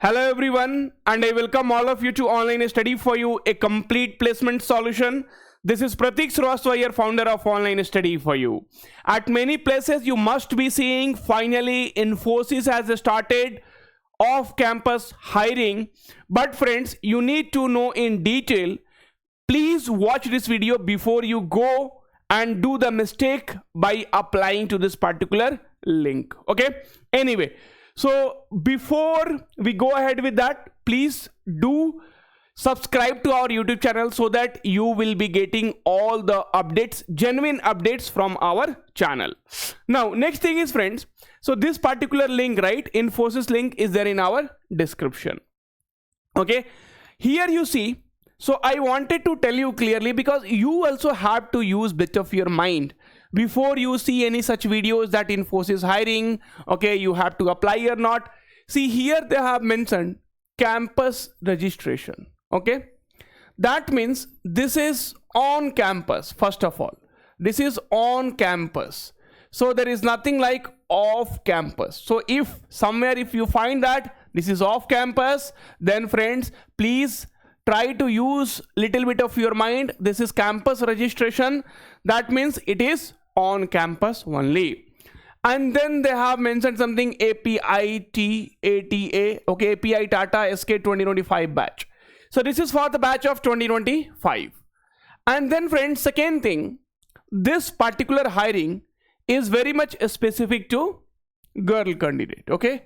Hello everyone, and I welcome all of you to Online Study for You, a complete placement solution. This is Pratik Srivastava, founder of Online Study for You. At many places you must be seeing finally Infosys has started off-campus hiring. But friends, you need to know in detail. Please watch this video before you go and do the mistake by applying to this particular link. Okay, anyway, so before we go ahead with that, please do subscribe to our YouTube channel so that you will be getting all the updates, genuine updates from our channel. Now, next thing is, friends, so this particular link, right, Infosys link is there in our description. Okay, here you see. So I wanted to tell you clearly, because you also have to use bit of your mind before you see any such videos that Infosys hiring, okay, you have to apply or not. See, here they have mentioned campus registration. Okay, that means this is on campus. First of all, this is on campus, so there is nothing like off campus. So if somewhere if you find that this is off campus, then friends, please try to use little bit of your mind. This is campus registration, that means it is on campus only. And then they have mentioned something API TATA, okay, API Tata SK 2025 batch. So this is for the batch of 2025. And then friends, second thing, this particular hiring is very much specific to girl candidate. Okay,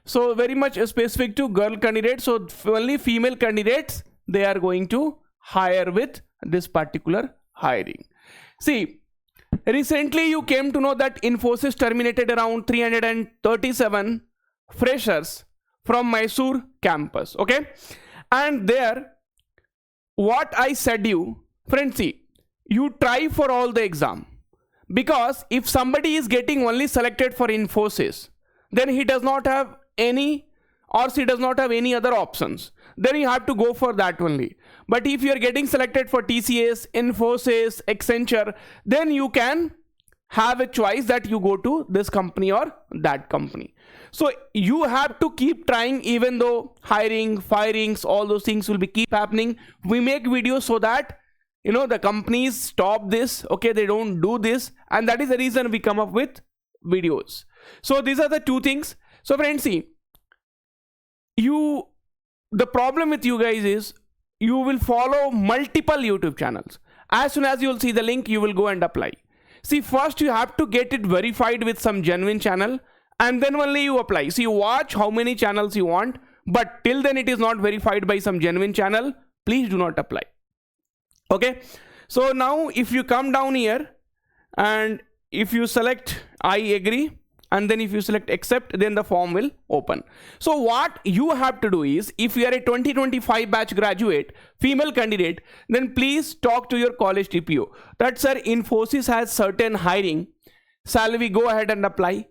so very much specific to girl candidates. So only female candidates they are going to hire with this particular hiring. See, recently you came to know that Infosys terminated around 337 freshers from Mysore campus. Okay, and there what I said you, friends, see, you try for all the exam, because if somebody is getting only selected for Infosys, then he does not have any, or she does not have any other options, then you have to go for that only. But if you are getting selected for TCS, Infosys, Accenture, then you can have a choice that you go to this company or that company. So you have to keep trying, even though hiring, firings, all those things will be keep happening. We make videos so that, you know, the companies stop this, okay, they don't do this, and that is the reason we come up with videos. So these are the two things. So friends, see, the problem with you guys is you will follow multiple YouTube channels. As soon as you will see the link, you will go and apply. See, first you have to get it verified with some genuine channel, and then only you apply. So you watch how many channels you want, but till then it is not verified by some genuine channel, please do not apply. Okay, so now if you come down here and if you select I agree, and then if you select accept, then the form will open. So what you have to do is, if you are a 2025 batch graduate, female candidate, then please talk to your college TPO that, sir, Infosys has certain hiring, shall we go ahead and apply?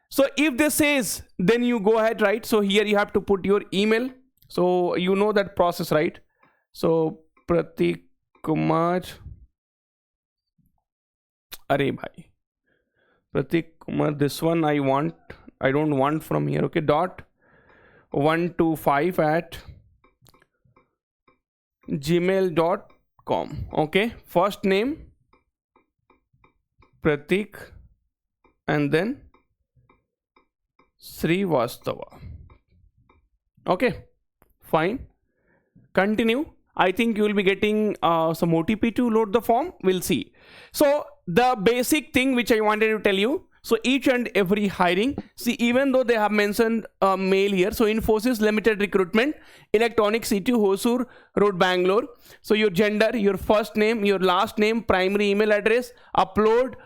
So if this says, then you go ahead, right? So here you have to put your email. So you know that process, right? So Pratik Kumar, Are bhai, Pratik Kumar, this one I don't want from here. Okay, dot 125 at gmail.com. okay, first name Pratik and then Srivastava. Okay, fine, continue. I think you will be getting some OTP to load the form. We'll see. So the basic thing which I wanted to tell you, so each and every hiring, see, even though they have mentioned mail here, so Infosys Limited Recruitment, Electronic City, Hosur Road, Bangalore. So your gender, your first name, your last name, primary email address, upload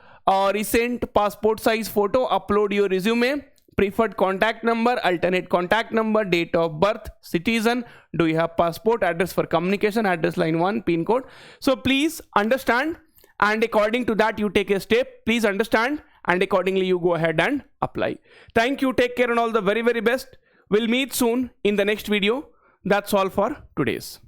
recent passport size photo, upload your resume, preferred contact number, alternate contact number, date of birth, citizen, do you have passport, address for communication, address line 1, pin code. So please understand, and according to that you take a step. Please understand, and accordingly you go ahead and apply. Thank you, take care, and all the very, very best. We'll meet soon in the next video. That's all for today's.